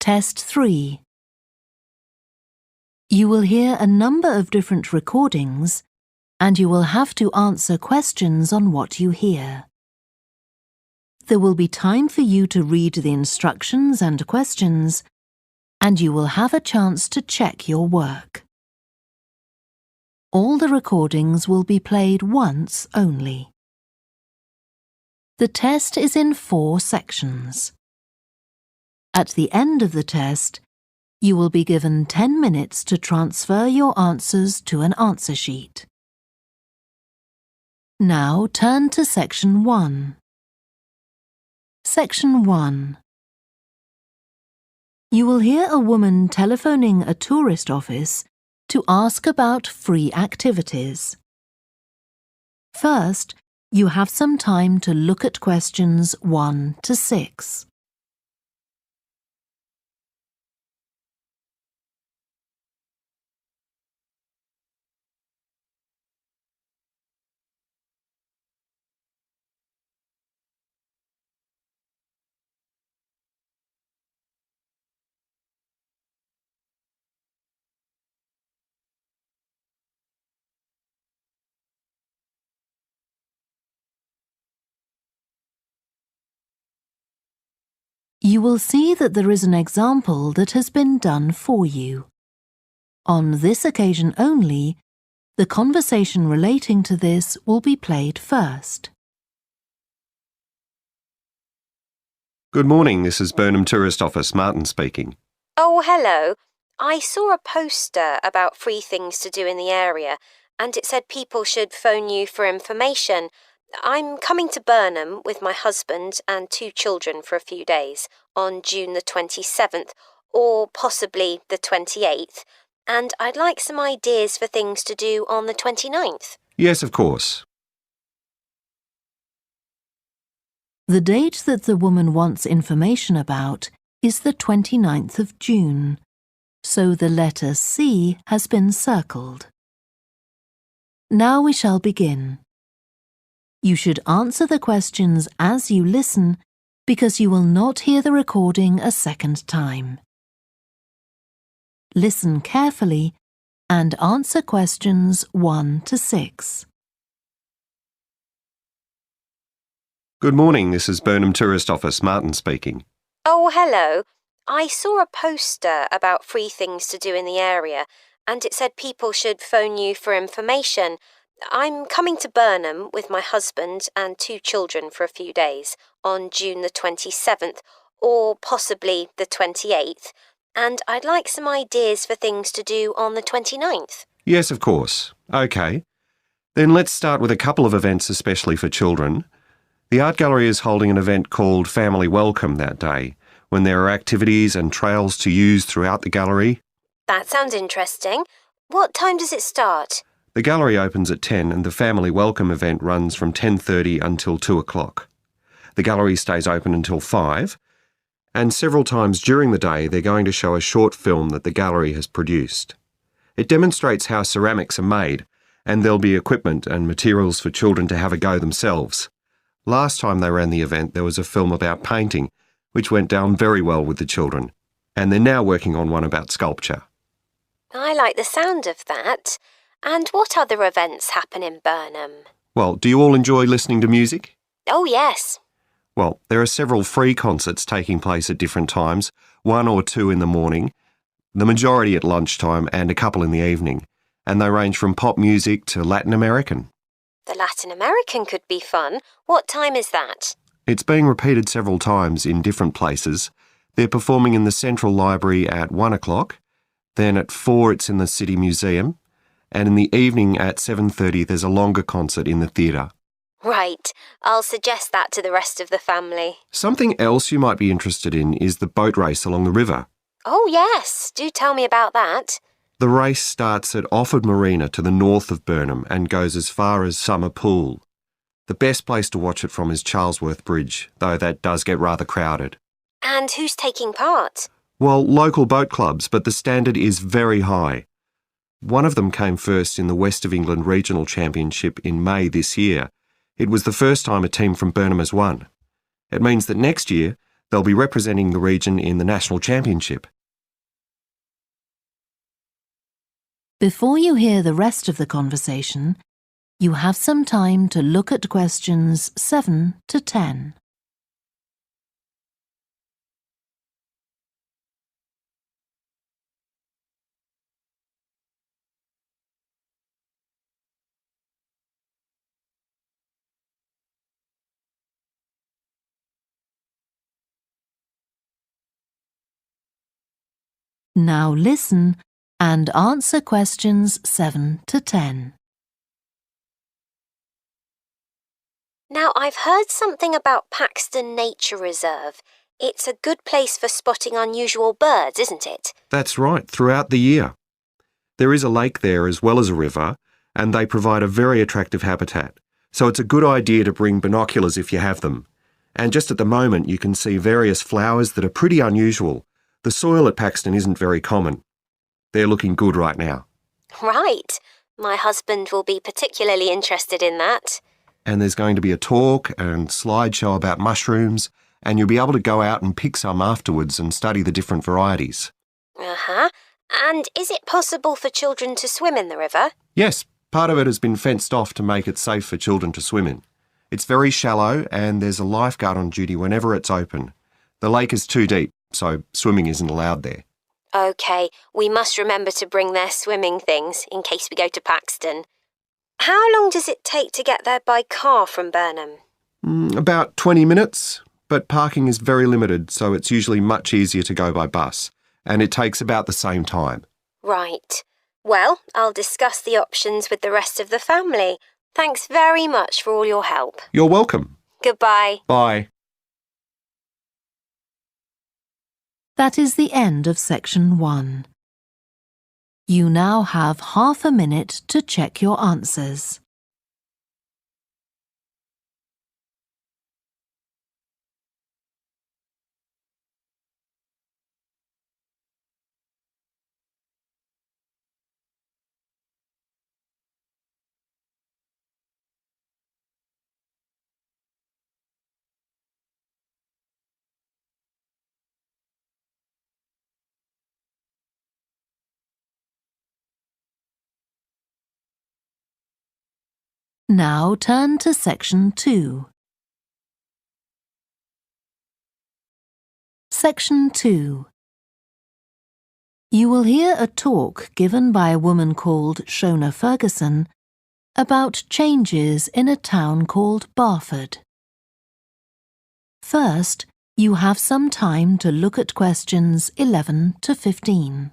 Test 3. You will hear a number of different recordings, and you will have to answer questions on what you hear. There will be time for you to read the instructions and questions, and you will have a chance to check your work. All the recordings will be played once only. The test is in 4 sections. At the end of the test, you will be given 10 minutes to transfer your answers to an answer sheet. Now turn to Section 1. Section 1. You will hear a woman telephoning a tourist office to ask about free activities. First, you have some time to look at questions 1 to 6. You will see that there is an example that has been done for you. On this occasion only, the conversation relating to this will be played first. Good morning, this is Burnham Tourist Office, Martin speaking. Oh, hello. I saw a poster about free things to do in the area, and it said people should phone you for information. I'm coming to Burnham with my husband and 2 children for a few days on June the 27th, or possibly the 28th, and I'd like some ideas for things to do on the 29th. Yes, of course. The date that the woman wants information about is the 29th of June, so the letter C has been circled. Now we shall begin. You should answer the questions as you listen because you will not hear the recording a second time. Listen carefully and answer questions 1 to 6. Good morning, this is Burnham Tourist Office, Martin speaking. Oh, hello. I saw a poster about free things to do in the area, and it said people should phone you for information. I'm coming to Burnham with my husband and 2 children for a few days on June the 27th, or possibly the 28th, and I'd like some ideas for things to do on the 29th. Yes, of course. OK. Then let's start with a couple of events especially for children. The art gallery is holding an event called Family Welcome that day, when there are activities and trails to use throughout the gallery. That sounds interesting. What time does it start? The gallery opens at 10 and the Family Welcome event runs from 10:30 until 2 o'clock. The gallery stays open until 5, and several times during the day they're going to show a short film that the gallery has produced. It demonstrates how ceramics are made, and there'll be equipment and materials for children to have a go themselves. Last time they ran the event there was a film about painting, which went down very well with the children, and they're now working on one about sculpture. I like the sound of that. And what other events happen in Burnham? Well, do you all enjoy listening to music? Oh, yes. Well, there are several free concerts taking place at different times, 1 or 2 in the morning, the majority at lunchtime and a couple in the evening, and they range from pop music to Latin American. The Latin American could be fun. What time is that? It's being repeated several times in different places. They're performing in the Central Library at 1 o'clock, then at 4 it's in the City Museum, and in the evening at 7:30 there's a longer concert in the theatre. Right. I'll suggest that to the rest of the family. Something else you might be interested in is the boat race along the river. Oh, yes. Do tell me about that. The race starts at Offord Marina to the north of Burnham and goes as far as Summer Pool. The best place to watch it from is Charlesworth Bridge, though that does get rather crowded. And who's taking part? Well, local boat clubs, but the standard is very high. One of them came first in the West of England Regional Championship in May this year. It was the first time a team from Burnham has won. It means that next year They'll be representing the region in the National Championship. Before you hear the rest of the conversation, you have some time to look at questions 7 to 10. Now listen and answer questions 7 to 10. Now, I've heard something about Paxton Nature Reserve. It's a good place for spotting unusual birds, isn't it? That's right, throughout the year. There is a lake there as well as a river, and they provide a very attractive habitat. So it's a good idea to bring binoculars if you have them. And just at the moment you can see various flowers that are pretty unusual. The soil at Paxton isn't very common. They're looking good right now. Right. My husband will be particularly interested in that. And there's going to be a talk and slideshow about mushrooms, and you'll be able to go out and pick some afterwards and study the different varieties. Uh-huh. And is it possible for children to swim in the river? Yes, part of it has been fenced off to make it safe for children to swim in. It's very shallow and there's a lifeguard on duty whenever it's open. The lake is too deep, so swimming isn't allowed there. OK, we must remember to bring their swimming things in case we go to Paxton. How long does it take to get there by car from Burnham? About 20 minutes, but parking is very limited, so it's usually much easier to go by bus, and it takes about the same time. Right. Well, I'll discuss the options with the rest of the family. Thanks very much for all your help. You're welcome. Goodbye. Bye. That is the end of section 1. You now have half a minute to check your answers. Now turn to section 2. Section 2. You will hear a talk given by a woman called Shona Ferguson about changes in a town called Barford. First, you have some time to look at questions 11 to 15.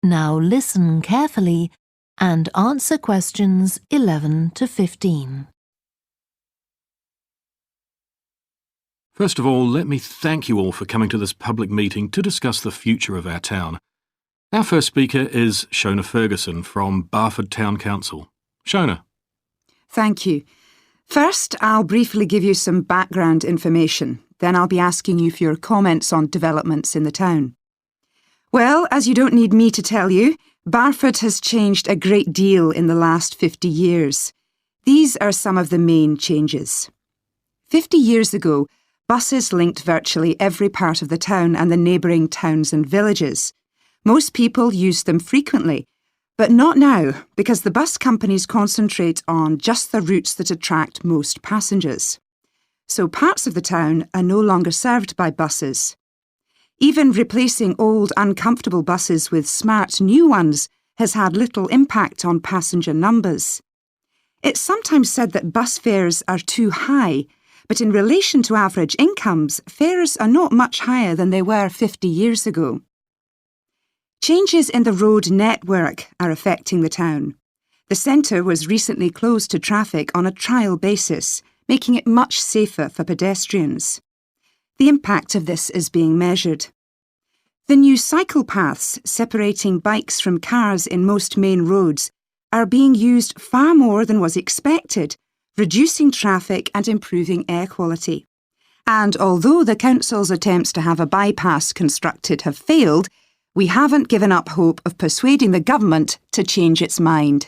Now listen carefully and answer questions 11 to 15. First of all, let me thank you all for coming to this public meeting to discuss the future of our town. Our first speaker is Shona Ferguson from Barford Town Council. Shona. Thank you. First, I'll briefly give you some background information. Then I'll be asking you for your comments on developments in the town. Well, as you don't need me to tell you, Barford has changed a great deal in the last 50 years. These are some of the main changes. 50 years ago, buses linked virtually every part of the town and the neighbouring towns and villages. Most people used them frequently, but not now, because the bus companies concentrate on just the routes that attract most passengers. So parts of the town are no longer served by buses. Even replacing old, uncomfortable buses with smart new ones has had little impact on passenger numbers. It's sometimes said that bus fares are too high, but in relation to average incomes, fares are not much higher than they were 50 years ago. Changes in the road network are affecting the town. The centre was recently closed to traffic on a trial basis, making it much safer for pedestrians. The impact of this is being measured. The new cycle paths separating bikes from cars in most main roads are being used far more than was expected, reducing traffic and improving air quality. And although the council's attempts to have a bypass constructed have failed, we haven't given up hope of persuading the government to change its mind.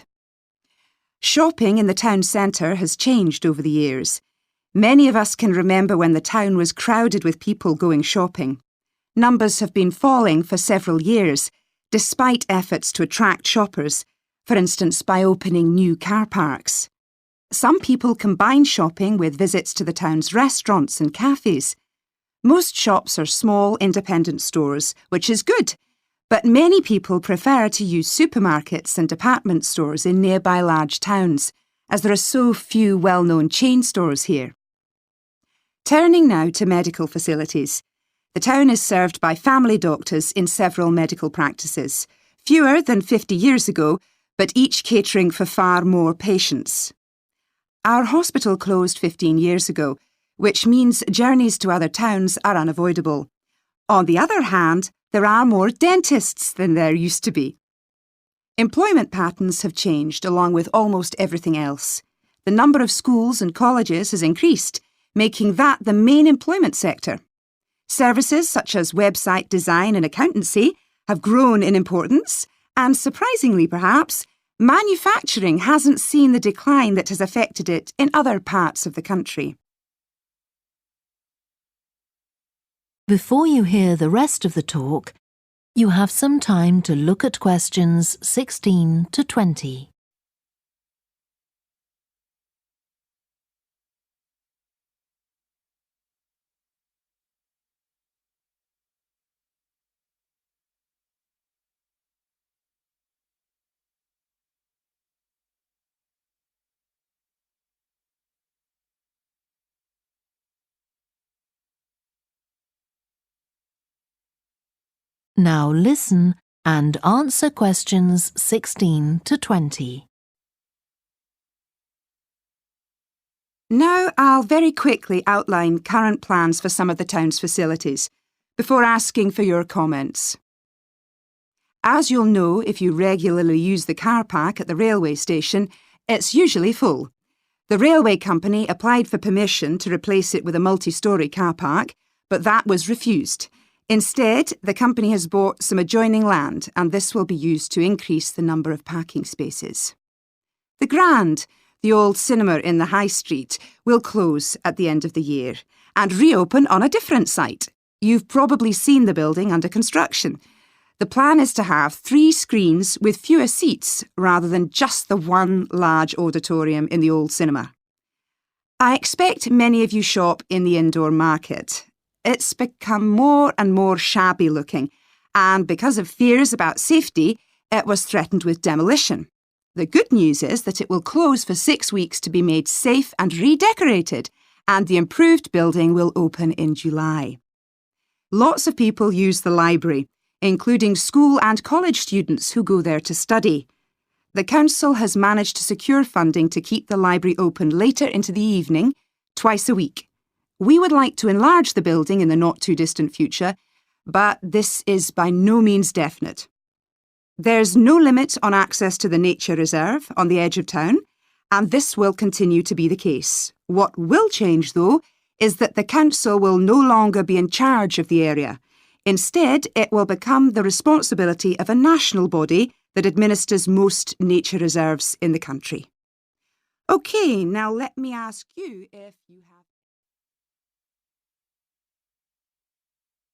Shopping in the town centre has changed over the years. Many of us can remember when the town was crowded with people going shopping. Numbers have been falling for several years, despite efforts to attract shoppers, for instance by opening new car parks. Some people combine shopping with visits to the town's restaurants and cafes. Most shops are small independent stores, which is good, but many people prefer to use supermarkets and department stores in nearby large towns, as there are so few well-known chain stores here. Turning now to medical facilities. The town is served by family doctors in several medical practices, fewer than 50 years ago, but each catering for far more patients. Our hospital closed 15 years ago, which means journeys to other towns are unavoidable. On the other hand, there are more dentists than there used to be. Employment patterns have changed along with almost everything else. The number of schools and colleges has increased, making that the main employment sector. Services such as website design and accountancy have grown in importance, and surprisingly perhaps, manufacturing hasn't seen the decline that has affected it in other parts of the country. Before you hear the rest of the talk, you have some time to look at questions 16 to 20. Now listen and answer questions 16 to 20. Now I'll very quickly outline current plans for some of the town's facilities, before asking for your comments. As you'll know if you regularly use the car park at the railway station, it's usually full. The railway company applied for permission to replace it with a multi-storey car park, but that was refused. Instead, the company has bought some adjoining land, and this will be used to increase the number of parking spaces. The Grand, the old cinema in the High Street, will close at the end of the year and reopen on a different site. You've probably seen the building under construction. The plan is to have 3 screens with fewer seats rather than just the one large auditorium in the old cinema. I expect many of you shop in the indoor market. It's become more and more shabby looking, and because of fears about safety, it was threatened with demolition. The good news is that it will close for 6 weeks to be made safe and redecorated, and the improved building will open in July. Lots of people use the library, including school and college students who go there to study. The council has managed to secure funding to keep the library open later into the evening, twice a week. We would like to enlarge the building in the not-too-distant future, but this is by no means definite. There's no limit on access to the nature reserve on the edge of town, and this will continue to be the case. What will change, though, is that the council will no longer be in charge of the area. Instead, it will become the responsibility of a national body that administers most nature reserves in the country. OK, now let me ask you if you have...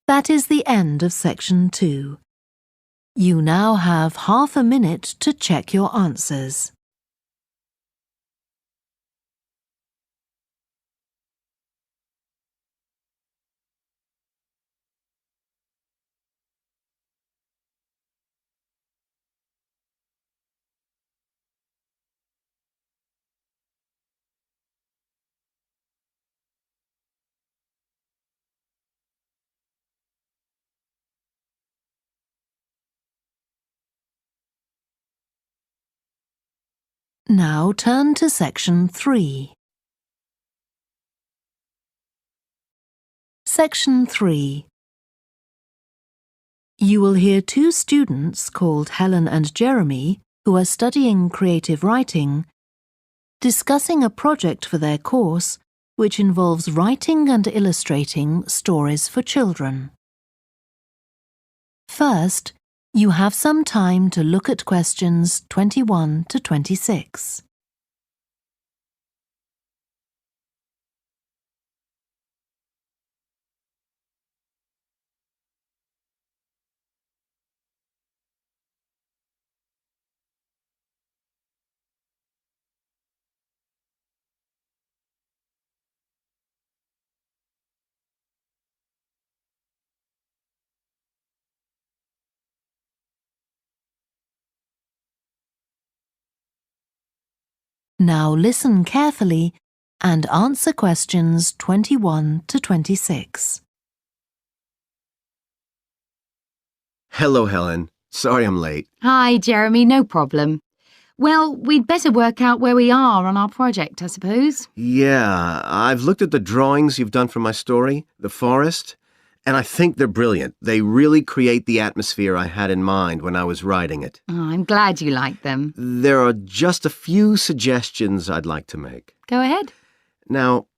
That is the end of section 2. You now have half a minute to check your answers. Now turn to section 3. Section 3. You will hear two students called Helen and Jeremy, who are studying creative writing, discussing a project for their course which involves writing and illustrating stories for children. First, you have some time to look at questions 21 to 26. Now listen carefully and answer questions 21 to 26. Hello, Helen. Sorry I'm late. Hi, Jeremy, no problem. Well, we'd better work out where we are on our project, I suppose. Yeah, I've looked at the drawings you've done for my story, The Forest, and I think they're brilliant. They really create the atmosphere I had in mind when I was writing it. Oh, I'm glad you like them. There are just a few suggestions I'd like to make. Go ahead. Now,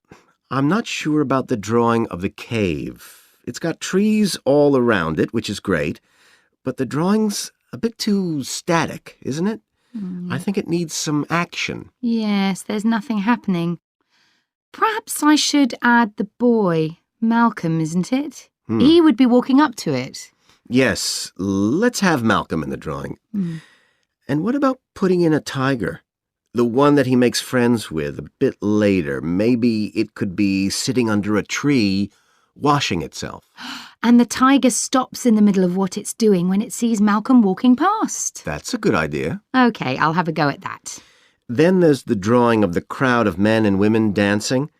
I'm not sure about the drawing of the cave. It's got trees all around it, which is great, but the drawing's a bit too static, isn't it? I think it needs some action. Yes, there's nothing happening. Perhaps I should add the boy, Malcolm, isn't it? He would be walking up to it. Yes, let's have Malcolm in the drawing. And what about putting in a tiger? The one that he makes friends with a bit later. Maybe it could be sitting under a tree, washing itself. And the tiger stops in the middle of what it's doing when it sees Malcolm walking past. That's a good idea. OK, I'll have a go at that. Then there's the drawing of the crowd of men and women dancing.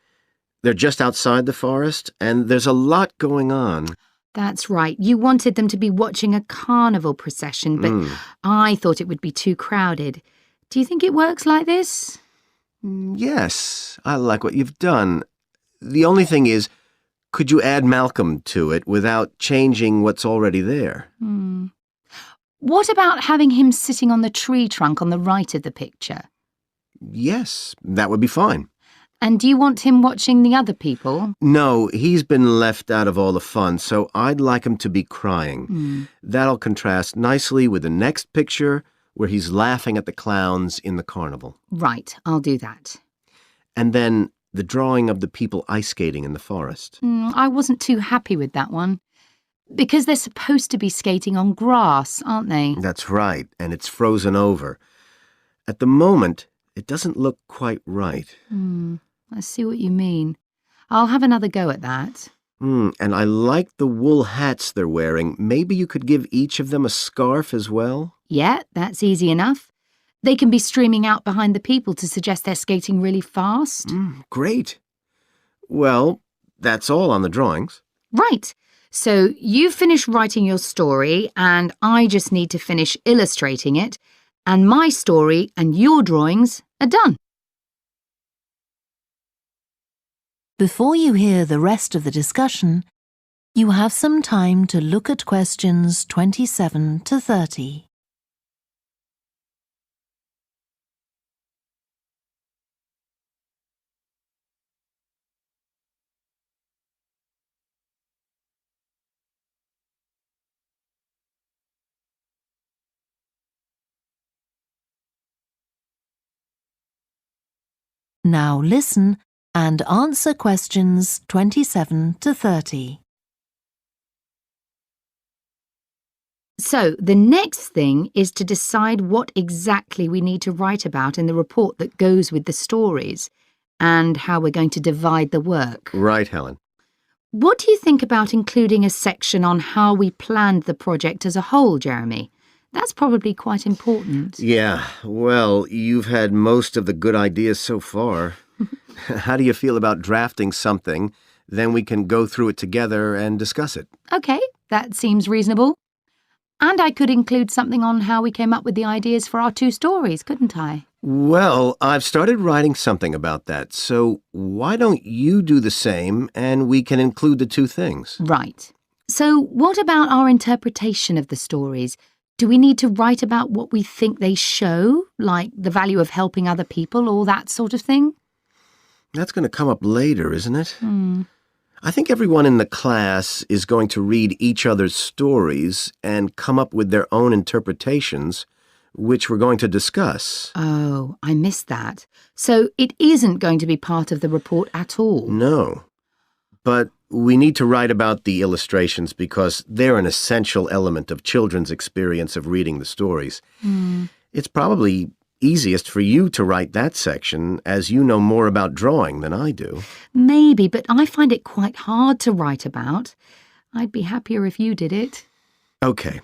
They're just outside the forest, and there's a lot going on. That's right. You wanted them to be watching a carnival procession, but I thought it would be too crowded. Do you think it works like this? Yes, I like what you've done. The only thing is, could you add Malcolm to it without changing what's already there? What about having him sitting on the tree trunk on the right of the picture? Yes, that would be fine. And do you want him watching the other people? No, he's been left out of all the fun, so I'd like him to be crying. That'll contrast nicely with the next picture where he's laughing at the clowns in the carnival. Right, I'll do that. And then the drawing of the people ice skating in the forest. I wasn't too happy with that one. Because they're supposed to be skating on grass, aren't they? That's right, and it's frozen over. At the moment, it doesn't look quite right. I see what you mean. I'll have another go at that. And I like the wool hats they're wearing. Maybe you could give each of them a scarf as well? Yeah, that's easy enough. They can be streaming out behind the people to suggest they're skating really fast. Great. Well, that's all on the drawings. Right. So you've finished writing your story and I just need to finish illustrating it, and my story and your drawings are done. Before you hear the rest of the discussion, you have some time to look at questions 27 to 30. Now listen and answer questions 27 to 30. So the next thing is to decide what exactly we need to write about in the report that goes with the stories and how we're going to divide the work. Right, Helen. What do you think about including a section on how we planned the project as a whole, Jeremy? That's probably quite important. Yeah, well, you've had most of the good ideas so far. How do you feel about drafting something? Then we can go through it together and discuss it. OK, that seems reasonable. And I could include something on how we came up with the ideas for our two stories, couldn't I? Well, I've started writing something about that, so why don't you do the same and we can include the two things? Right. So, what about our interpretation of the stories? Do we need to write about what we think they show, like the value of helping other people or that sort of thing? That's going to come up later, isn't it? I think everyone in the class is going to read each other's stories and come up with their own interpretations, which we're going to discuss. Oh, I missed that. So it isn't going to be part of the report at all? No. But we need to write about the illustrations because they're an essential element of children's experience of reading the stories. It's probably easiest for you to write that section, as you know more about drawing than I do. Maybe, but I find it quite hard to write about. I'd be happier if you did it. Okay.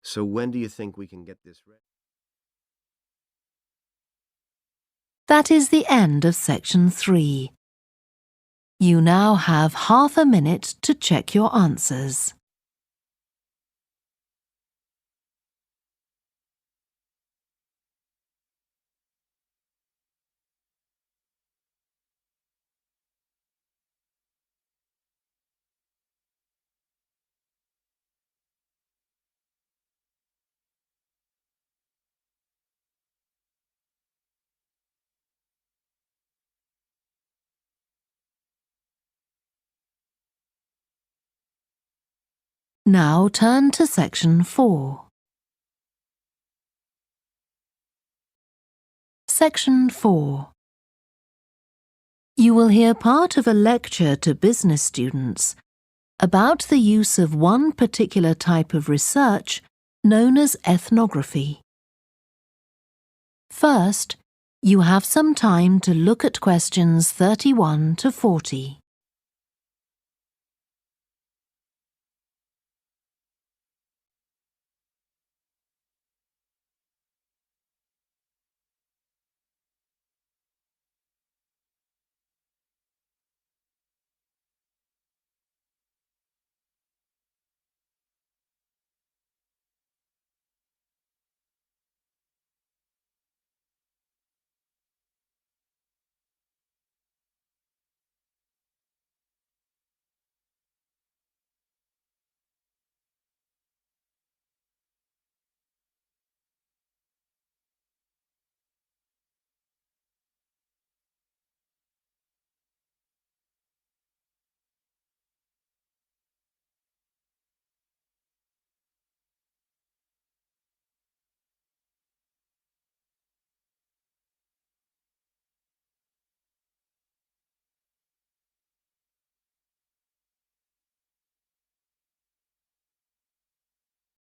So when do you think we can get this ready? That is the end of section 3. You now have half a minute to check your answers. Now turn to section 4. Section 4. You will hear part of a lecture to business students about the use of one particular type of research known as ethnography. First, you have some time to look at questions 31 to 40.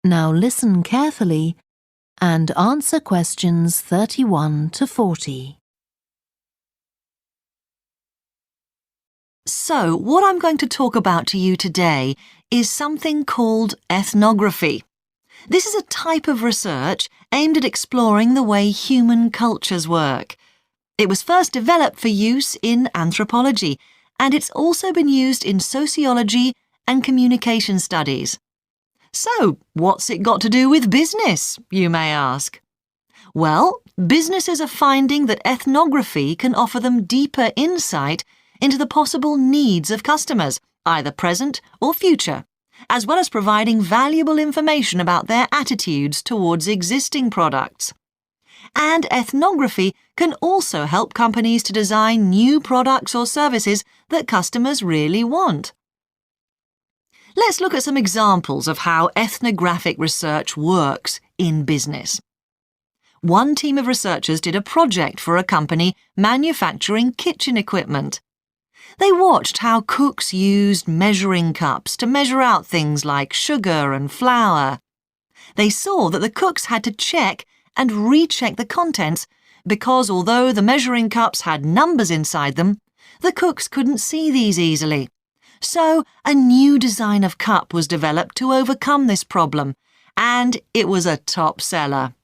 Now listen carefully and answer questions 31 to 40. So, what I'm going to talk about to you today is something called ethnography. This is a type of research aimed at exploring the way human cultures work. It was first developed for use in anthropology, and it's also been used in sociology and communication studies. So, what's it got to do with business, you may ask? Well, businesses are finding that ethnography can offer them deeper insight into the possible needs of customers, either present or future, as well as providing valuable information about their attitudes towards existing products. And ethnography can also help companies to design new products or services that customers really want. Let's look at some examples of how ethnographic research works in business. One team of researchers did a project for a company manufacturing kitchen equipment. They watched how cooks used measuring cups to measure out things like sugar and flour. They saw that the cooks had to check and recheck the contents because although the measuring cups had numbers inside them, the cooks couldn't see these easily. So a new design of cup was developed to overcome this problem, and it was a top seller.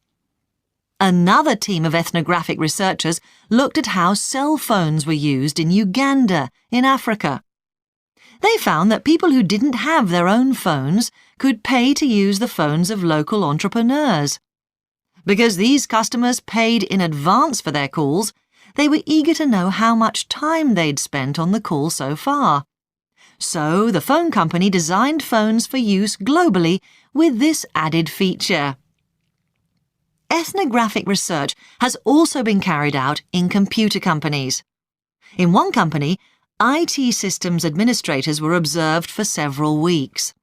Another team of ethnographic researchers looked at how cell phones were used in Uganda, in Africa. They found that people who didn't have their own phones could pay to use the phones of local entrepreneurs. Because these customers paid in advance for their calls, they were eager to know how much time they'd spent on the call so far. So the phone company designed phones for use globally with this added feature. Ethnographic research has also been carried out in computer companies. In one company, IT systems administrators were observed for several weeks.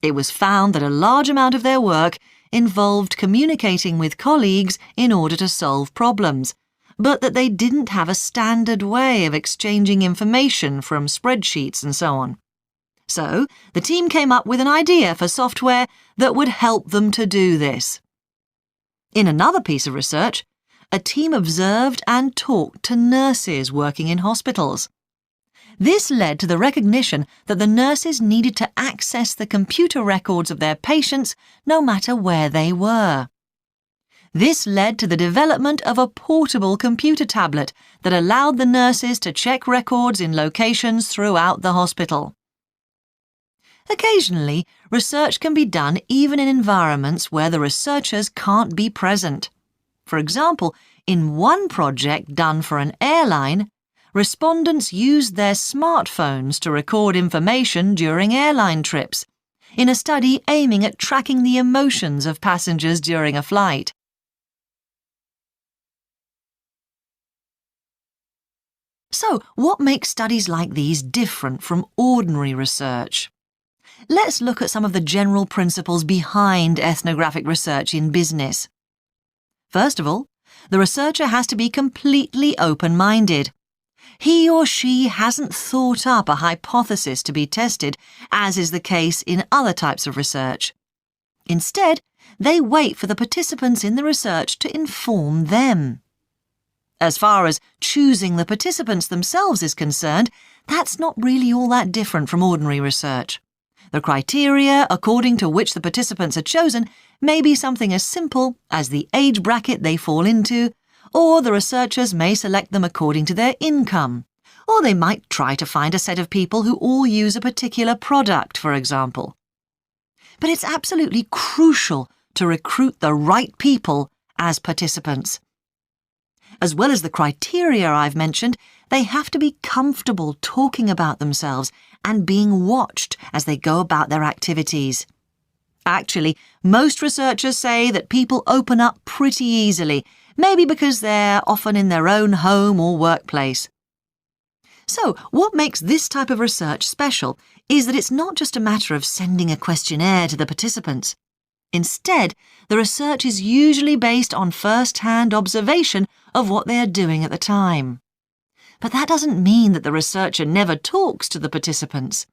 It was found that a large amount of their work involved communicating with colleagues in order to solve problems, but that they didn't have a standard way of exchanging information from spreadsheets and so on. So, the team came up with an idea for software that would help them to do this. In another piece of research, a team observed and talked to nurses working in hospitals. This led to the recognition that the nurses needed to access the computer records of their patients no matter where they were. This led to the development of a portable computer tablet that allowed the nurses to check records in locations throughout the hospital. Occasionally, research can be done even in environments where the researchers can't be present. For example, in one project done for an airline, respondents used their smartphones to record information during airline trips, in a study aiming at tracking the emotions of passengers during a flight. So, what makes studies like these different from ordinary research? Let's look at some of the general principles behind ethnographic research in business. First of all, the researcher has to be completely open-minded. He or she hasn't thought up a hypothesis to be tested, as is the case in other types of research. Instead, they wait for the participants in the research to inform them. As far as choosing the participants themselves is concerned, that's not really all that different from ordinary research. The criteria according to which the participants are chosen may be something as simple as the age bracket they fall into, or the researchers may select them according to their income, or they might try to find a set of people who all use a particular product, for example. But it's absolutely crucial to recruit the right people as participants. As well as the criteria I've mentioned, they have to be comfortable talking about themselves and being watched as they go about their activities. Actually, most researchers say that people open up pretty easily, maybe because they're often in their own home or workplace. So, what makes this type of research special is that it's not just a matter of sending a questionnaire to the participants. Instead, the research is usually based on first-hand observation of what they are doing at the time. But that doesn't mean that the researcher never talks to the participants.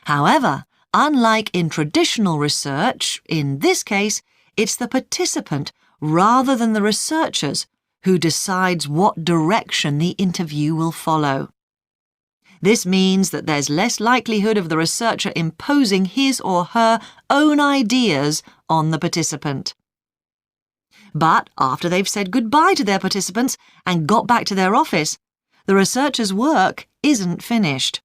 However, unlike in traditional research, in this case, it's the participant rather than the researchers who decides what direction the interview will follow. This means that there's less likelihood of the researcher imposing his or her own ideas on the participant. But after they've said goodbye to their participants and got back to their office, the researcher's work isn't finished.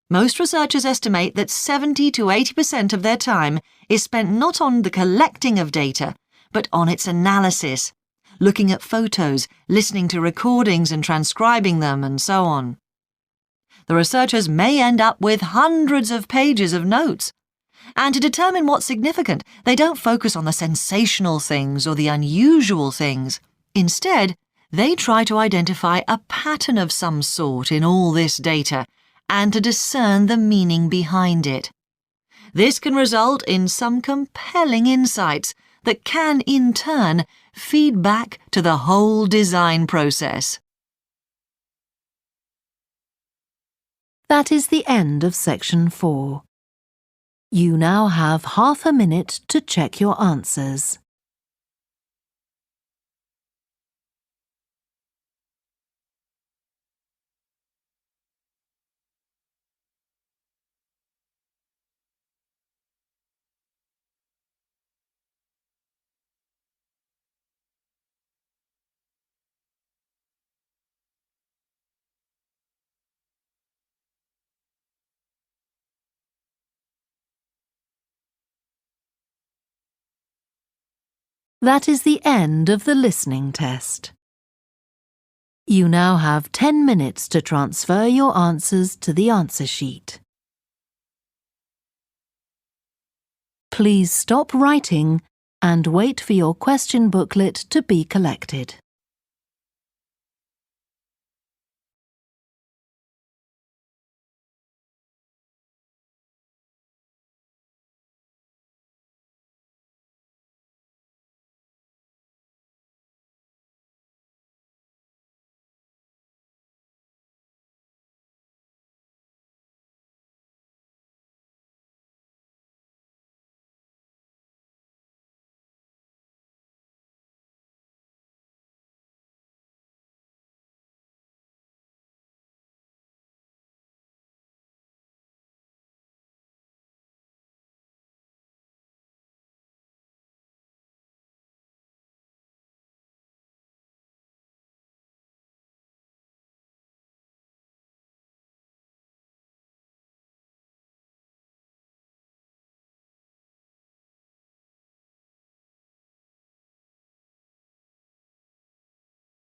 Most researchers estimate that 70 to 80% of their time is spent not on the collecting of data, but on its analysis, looking at photos, listening to recordings and transcribing them, and so on. The researchers may end up with hundreds of pages of notes. And to determine what's significant, they don't focus on the sensational things or the unusual things. Instead, they try to identify a pattern of some sort in all this data and to discern the meaning behind it. This can result in some compelling insights that can, in turn, feed back to the whole design process. That is the end of section 4. You now have half a minute to check your answers. That is the end of the listening test. You now have 10 minutes to transfer your answers to the answer sheet. Please stop writing and wait for your question booklet to be collected.